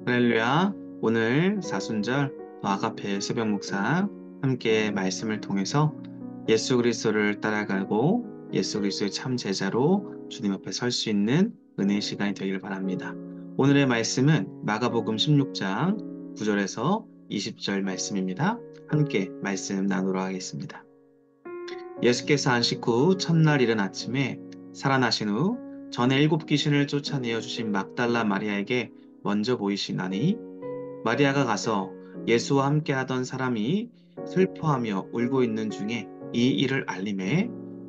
할렐루야. 오늘 사순절 아가페 새벽 묵상 함께 말씀을 통해서 예수 그리스도를 따라가고 예수 그리스도의 참 제자로 주님 앞에 설 수 있는 은혜의 시간이 되길 바랍니다. 오늘의 말씀은 마가복음 16장 9절에서 20절 말씀입니다. 함께 말씀 나누러 하겠습니다. 예수께서 안식 후 첫날 이른 아침에 살아나신 후 전에 일곱 귀신을 쫓아내어 주신 막달라 마리아에게 먼저 보이시나니 마리아가 가서 예수와 함께 하던 사람이 슬퍼하며 울고 있는 중에 이 일을 알림해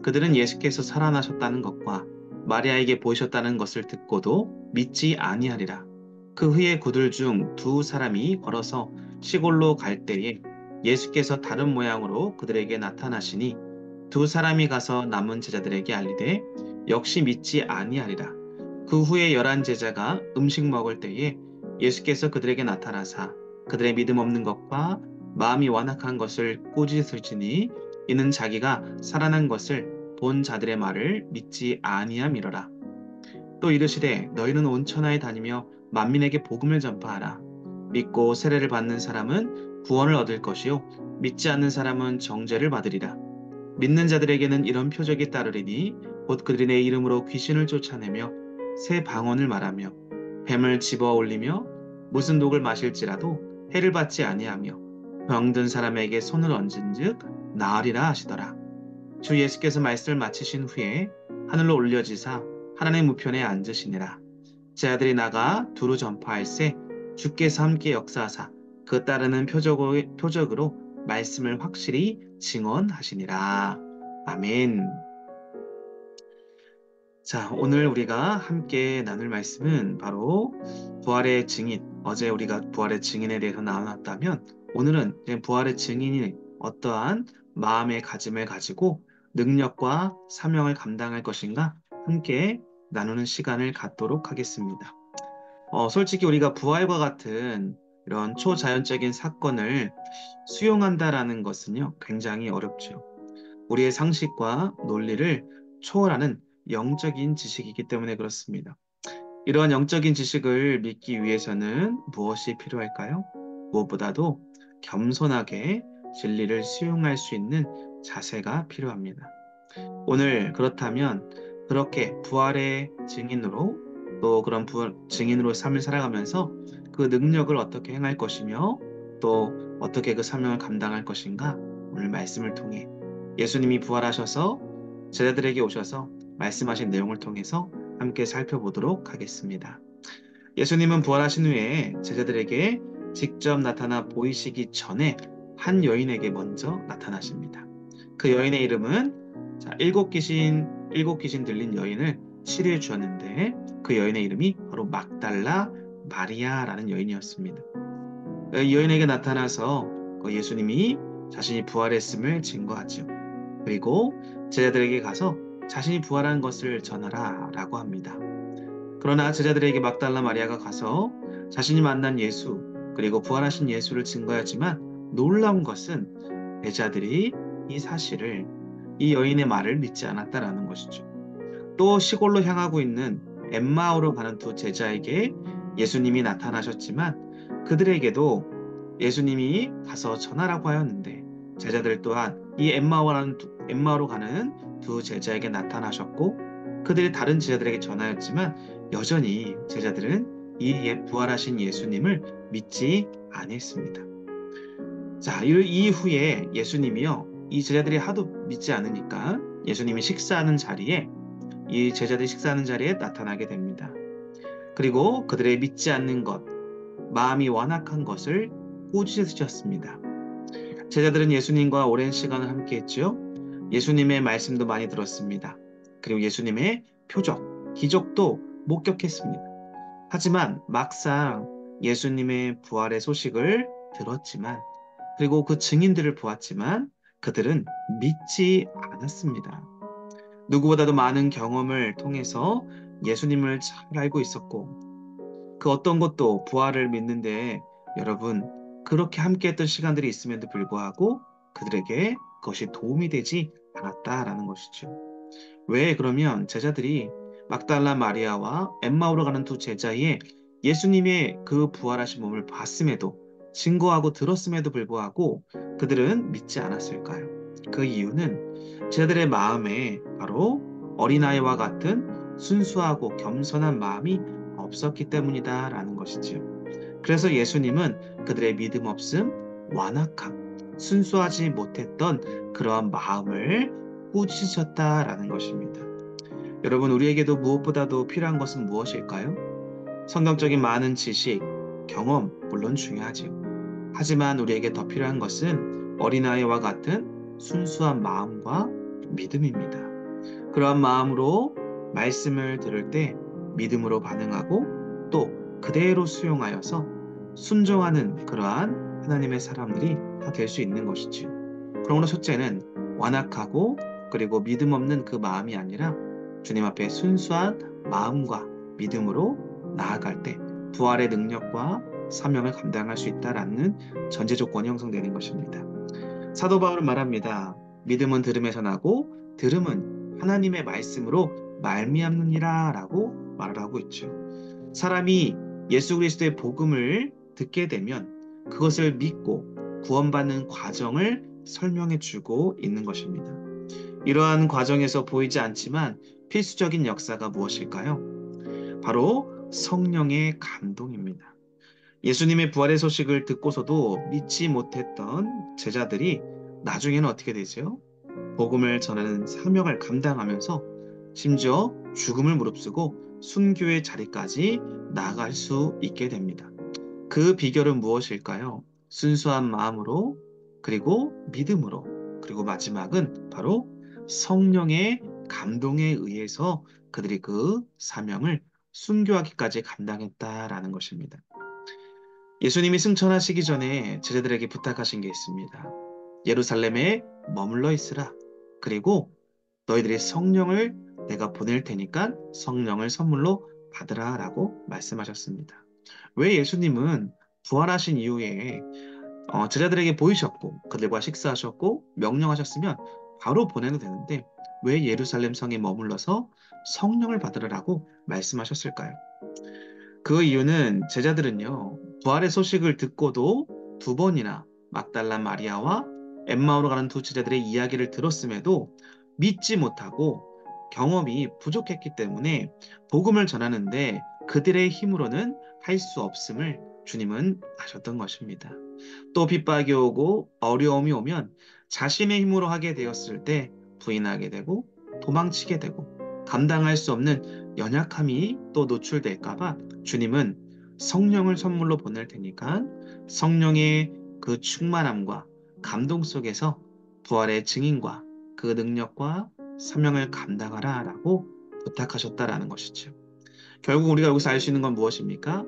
그들은 예수께서 살아나셨다는 것과 마리아에게 보이셨다는 것을 듣고도 믿지 아니하리라. 그 후에 그들 중 두 사람이 걸어서 시골로 갈 때에 예수께서 다른 모양으로 그들에게 나타나시니 두 사람이 가서 남은 제자들에게 알리되 역시 믿지 아니하리라. 그 후에 11 제자가 음식 먹을 때에 예수께서 그들에게 나타나사 그들의 믿음 없는 것과 마음이 완악한 것을 꾸짖으시니 이는 자기가 살아난 것을 본 자들의 말을 믿지 아니함이로라. 또 이르시되 너희는 온 천하에 다니며 만민에게 복음을 전파하라. 믿고 세례를 받는 사람은 구원을 얻을 것이요 믿지 않는 사람은 정죄를 받으리라. 믿는 자들에게는 이런 표적이 따르리니 곧 그들이 내 이름으로 귀신을 쫓아내며 새 방언을 말하며 뱀을 집어 올리며 무슨 독을 마실지라도 해를 받지 아니하며 병든 사람에게 손을 얹은즉 나으리라 하시더라. 주 예수께서 말씀을 마치신 후에 하늘로 올려지사 하나님의 우편에 앉으시니라. 제 아들이 나가 두루 전파할세 주께서 함께 역사하사 그 따르는 표적으로 말씀을 확실히 증언하시니라. 아멘. 자, 오늘 우리가 함께 나눌 말씀은 바로 부활의 증인. 어제 우리가 부활의 증인에 대해서 나눴다면 오늘은 이제 부활의 증인이 어떠한 마음의 가짐을 가지고 능력과 사명을 감당할 것인가 함께 나누는 시간을 갖도록 하겠습니다. 솔직히 우리가 부활과 같은 이런 초자연적인 사건을 수용한다라는 것은요, 굉장히 어렵죠. 우리의 상식과 논리를 초월하는 영적인 지식이기 때문에 그렇습니다. 이러한 영적인 지식을 믿기 위해서는 무엇이 필요할까요? 무엇보다도 겸손하게 진리를 수용할 수 있는 자세가 필요합니다. 오늘 그렇다면 그렇게 부활의 증인으로 또 그런 부활 증인으로 삶을 살아가면서 그 능력을 어떻게 행할 것이며 또 어떻게 그 사명을 감당할 것인가 오늘 말씀을 통해 예수님이 부활하셔서 제자들에게 오셔서 말씀하신 내용을 통해서 함께 살펴보도록 하겠습니다. 예수님은 부활하신 후에 제자들에게 직접 나타나 보이시기 전에 한 여인에게 먼저 나타나십니다. 그 여인의 이름은 일곱 귀신 들린 여인을 치료해 주었는데 그 여인의 이름이 바로 막달라 마리아라는 여인이었습니다. 이 여인에게 나타나서 그 예수님이 자신이 부활했음을 증거하죠. 그리고 제자들에게 가서 자신이 부활한 것을 전하라 라고 합니다. 그러나 제자들에게 막달라 마리아가 가서 자신이 만난 예수 그리고 부활하신 예수를 증거하지만 놀라운 것은 제자들이 이 사실을 이 여인의 말을 믿지 않았다라는 것이죠. 또 시골로 향하고 있는 엠마오로 가는 두 제자에게 예수님이 나타나셨지만 그들에게도 예수님이 가서 전하라고 하였는데 제자들 또한 이 엠마오로 가는 두 제자에게 나타나셨고 그들이 다른 제자들에게 전하였지만 여전히 제자들은 이 부활하신 예수님을 믿지 아니했습니다. 자, 이 이후에 예수님이요, 이 제자들이 하도 믿지 않으니까 예수님이 식사하는 자리에 이 제자들이 식사하는 자리에 나타나게 됩니다. 그리고 그들의 믿지 않는 것, 마음이 완악한 것을 꾸짖으셨습니다. 제자들은 예수님과 오랜 시간을 함께 했죠. 예수님의 말씀도 많이 들었습니다. 그리고 예수님의 표적, 기적도 목격했습니다. 하지만 막상 예수님의 부활의 소식을 들었지만, 그리고 그 증인들을 보았지만, 그들은 믿지 않았습니다. 누구보다도 많은 경험을 통해서 예수님을 잘 알고 있었고, 그 어떤 것도 부활을 믿는데 여러분, 그렇게 함께했던 시간들이 있음에도 불구하고 그들에게 그것이 도움이 되지 않았다라는 것이죠. 왜 그러면 제자들이 막달라 마리아와 엠마오로 가는 두 제자의 예수님의 그 부활하신 몸을 봤음에도 증거하고 들었음에도 불구하고 그들은 믿지 않았을까요? 그 이유는 제자들의 마음에 바로 어린아이와 같은 순수하고 겸손한 마음이 없었기 때문이다라는 것이지요. 그래서 예수님은 그들의 믿음 없음, 완악함, 순수하지 못했던 그러한 마음을 꾸짖으셨다라는 것입니다. 여러분, 우리에게도 무엇보다도 필요한 것은 무엇일까요? 성경적인 많은 지식, 경험, 물론 중요하지요. 하지만 우리에게 더 필요한 것은 어린아이와 같은 순수한 마음과 믿음입니다. 그러한 마음으로 말씀을 들을 때 믿음으로 반응하고 또 그대로 수용하여서 순종하는 그러한 하나님의 사람들이 다 될 수 있는 것이지요. 그러므로 첫째는 완악하고 그리고 믿음 없는 그 마음이 아니라 주님 앞에 순수한 마음과 믿음으로 나아갈 때 부활의 능력과 사명을 감당할 수 있다라는 전제 조건이 형성되는 것입니다. 사도 바울은 말합니다. 믿음은 들음에서 나고 들음은 하나님의 말씀으로 말미암느니라라고 말을 하고 있죠. 사람이 예수 그리스도의 복음을 듣게 되면 그것을 믿고 구원받는 과정을 설명해 주고 있는 것입니다. 이러한 과정에서 보이지 않지만 필수적인 역사가 무엇일까요? 바로 성령의 감동입니다. 예수님의 부활의 소식을 듣고서도 믿지 못했던 제자들이 나중에는 어떻게 되죠? 복음을 전하는 사명을 감당하면서 심지어 죽음을 무릅쓰고 순교의 자리까지 나아갈 수 있게 됩니다. 그 비결은 무엇일까요? 순수한 마음으로, 그리고 믿음으로, 그리고 마지막은 바로 성령의 감동에 의해서 그들이 그 사명을 순교하기까지 감당했다라는 것입니다. 예수님이 승천하시기 전에 제자들에게 부탁하신 게 있습니다. 예루살렘에 머물러 있으라. 그리고 너희들이 성령을 내가 보낼 테니까 성령을 선물로 받으라 라고 말씀하셨습니다. 왜 예수님은 부활하신 이후에 제자들에게 보이셨고 그들과 식사하셨고 명령하셨으면 바로 보내도 되는데 왜 예루살렘 성에 머물러서 성령을 받으라고 말씀하셨을까요? 그 이유는 제자들은요, 부활의 소식을 듣고도 두 번이나 막달라 마리아와 엠마오로 가는 두 제자들의 이야기를 들었음에도 믿지 못하고 경험이 부족했기 때문에 복음을 전하는데 그들의 힘으로는 할 수 없음을 주님은 아셨던 것입니다. 또 핍박이 오고 어려움이 오면 자신의 힘으로 하게 되었을 때 부인하게 되고 도망치게 되고 감당할 수 없는 연약함이 또 노출될까봐 주님은 성령을 선물로 보낼 테니까 성령의 그 충만함과 감동 속에서 부활의 증인과 그 능력과 사명을 감당하라 라고 부탁하셨다라는 것이죠. 결국 우리가 여기서 알 수 있는 건 무엇입니까?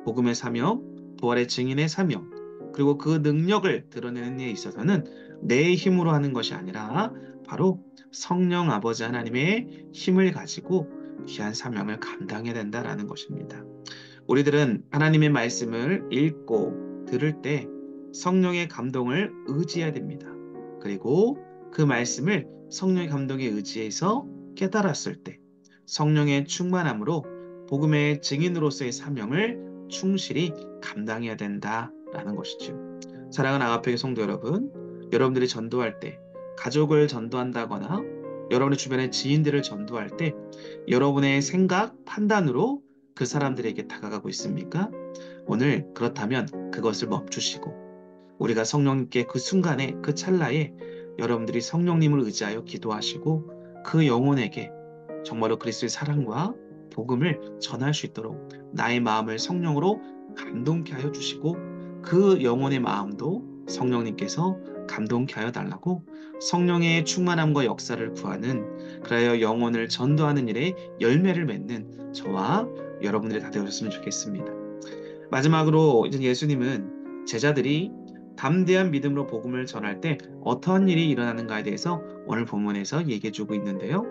복음의 사명, 부활의 증인의 사명, 그리고 그 능력을 드러내는 데 있어서는 내 힘으로 하는 것이 아니라 바로 성령 아버지 하나님의 힘을 가지고 귀한 사명을 감당해야 된다라는 것입니다. 우리들은 하나님의 말씀을 읽고 들을 때 성령의 감동을 의지해야 됩니다. 그리고 그 말씀을 성령의 감동에 의지해서 깨달았을 때 성령의 충만함으로 복음의 증인으로서의 사명을 충실히 감당해야 된다라는 것이죠. 사랑하는 아가페 성도 여러분, 여러분들이 전도할 때 가족을 전도한다거나 여러분의 주변의 지인들을 전도할 때 여러분의 생각, 판단으로 그 사람들에게 다가가고 있습니까? 오늘 그렇다면 그것을 멈추시고 우리가 성령님께 그 순간에 그 찰나에 여러분들이 성령님을 의지하여 기도하시고 그 영혼에게 정말로 그리스도의 사랑과 복음을 전할 수 있도록 나의 마음을 성령으로 감동케 하여 주시고 그 영혼의 마음도 성령님께서 감동케 하여 달라고 성령의 충만함과 역사를 구하는 그래야 영혼을 전도하는 일에 열매를 맺는 저와 여러분들이 다 되셨으면 좋겠습니다. 마지막으로 이제 예수님은 제자들이 담대한 믿음으로 복음을 전할 때 어떠한 일이 일어나는가에 대해서 오늘 본문에서 얘기해 주고 있는데요.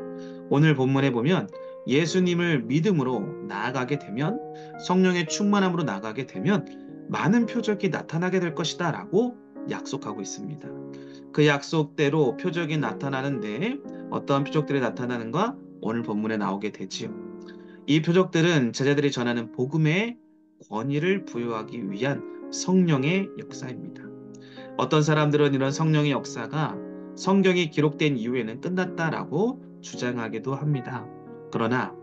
오늘 본문에 보면 예수님을 믿음으로 나아가게 되면 성령의 충만함으로 나아가게 되면 많은 표적이 나타나게 될 것이다 라고 약속하고 있습니다. 그 약속대로 표적이 나타나는데 어떠한 표적들이 나타나는가 오늘 본문에 나오게 되지요. 이 표적들은 제자들이 전하는 복음의 권위를 부여하기 위한 성령의 역사입니다. 어떤 사람들은 이런 성령의 역사가 성경이 기록된 이후에는 끝났다라고 주장하기도 합니다. 그러나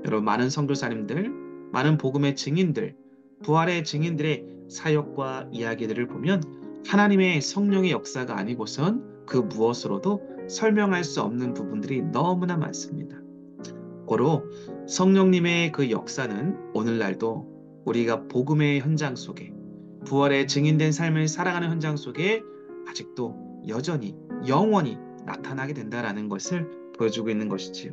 여러분, 많은 선교사님들, 많은 복음의 증인들, 부활의 증인들의 사역과 이야기들을 보면 하나님의 성령의 역사가 아니고선 그 무엇으로도 설명할 수 없는 부분들이 너무나 많습니다. 고로 성령님의 그 역사는 오늘날도 우리가 복음의 현장 속에, 부활의 증인된 삶을 살아가는 현장 속에 아직도 여전히 영원히 나타나게 된다라는 것을 보여주고 있는 것이지요.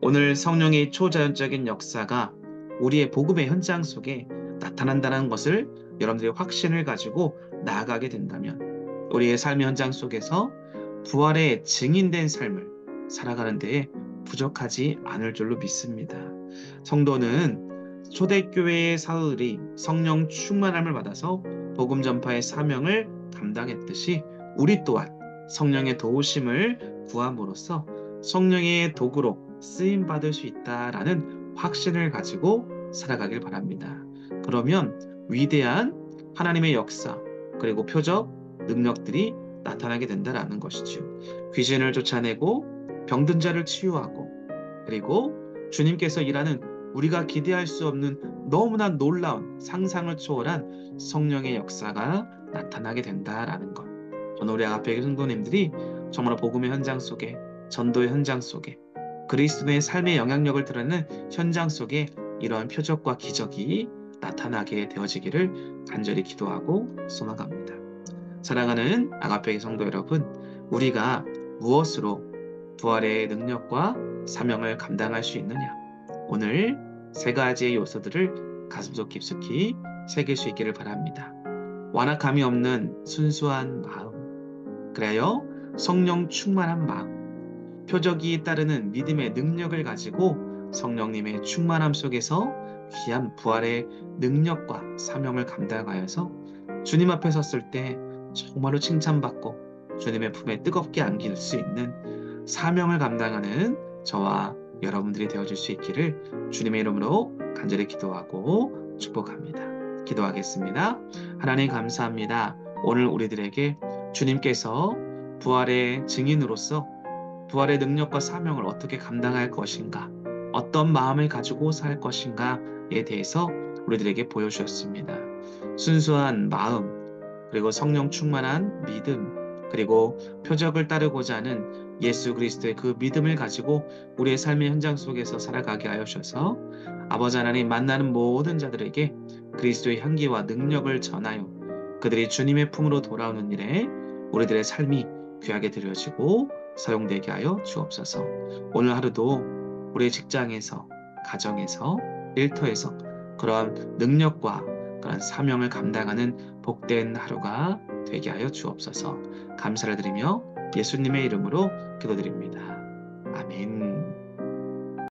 오늘 성령의 초자연적인 역사가 우리의 복음의 현장 속에 나타난다는 것을 여러분들이 확신을 가지고 나아가게 된다면 우리의 삶의 현장 속에서 부활의 증인된 삶을 살아가는 데에 부족하지 않을 줄로 믿습니다. 성도는 초대교회의 사도들이 성령 충만함을 받아서 복음 전파의 사명을 감당했듯이 우리 또한 성령의 도우심을 구함으로써 성령의 도구로 쓰임 받을 수 있다라는 확신을 가지고 살아가길 바랍니다. 그러면 위대한 하나님의 역사 그리고 표적, 능력들이 나타나게 된다라는 것이죠. 귀신을 쫓아내고 병든 자를 치유하고 그리고 주님께서 일하는 우리가 기대할 수 없는 너무나 놀라운 상상을 초월한 성령의 역사가 나타나게 된다라는 것. 저는 우리 아가페 성도님들이 정말 복음의 현장 속에, 전도의 현장 속에, 그리스도의 삶의 영향력을 드러내는 현장 속에 이러한 표적과 기적이 나타나게 되어지기를 간절히 기도하고 소망합니다. 사랑하는 아가페 성도 여러분, 우리가 무엇으로 부활의 능력과 사명을 감당할 수 있느냐? 오늘 세 가지의 요소들을 가슴속 깊숙이 새길 수 있기를 바랍니다. 완악함이 없는 순수한 마음, 그래요 성령 충만한 마음, 표적이 따르는 믿음의 능력을 가지고 성령님의 충만함 속에서 귀한 부활의 능력과 사명을 감당하여서 주님 앞에 섰을 때 정말로 칭찬받고 주님의 품에 뜨겁게 안길 수 있는 사명을 감당하는 저와 여러분들이 되어줄 수 있기를 주님의 이름으로 간절히 기도하고 축복합니다. 기도하겠습니다. 하나님 감사합니다. 오늘 우리들에게 주님께서 부활의 증인으로서 부활의 능력과 사명을 어떻게 감당할 것인가, 어떤 마음을 가지고 살 것인가에 대해서 우리들에게 보여주셨습니다. 순수한 마음, 그리고 성령 충만한 믿음, 그리고 표적을 따르고자 하는 예수 그리스도의 그 믿음을 가지고 우리의 삶의 현장 속에서 살아가게 하여 주셔서 아버지 하나님 만나는 모든 자들에게 그리스도의 향기와 능력을 전하여 그들이 주님의 품으로 돌아오는 일에 우리들의 삶이 귀하게 드려지고 사용되게 하여 주옵소서. 오늘 하루도 우리의 직장에서, 가정에서, 일터에서 그러한 능력과 그런 사명을 감당하는 복된 하루가 되게 하여 주옵소서. 감사를 드리며 예수님의 이름으로 기도드립니다. 아멘.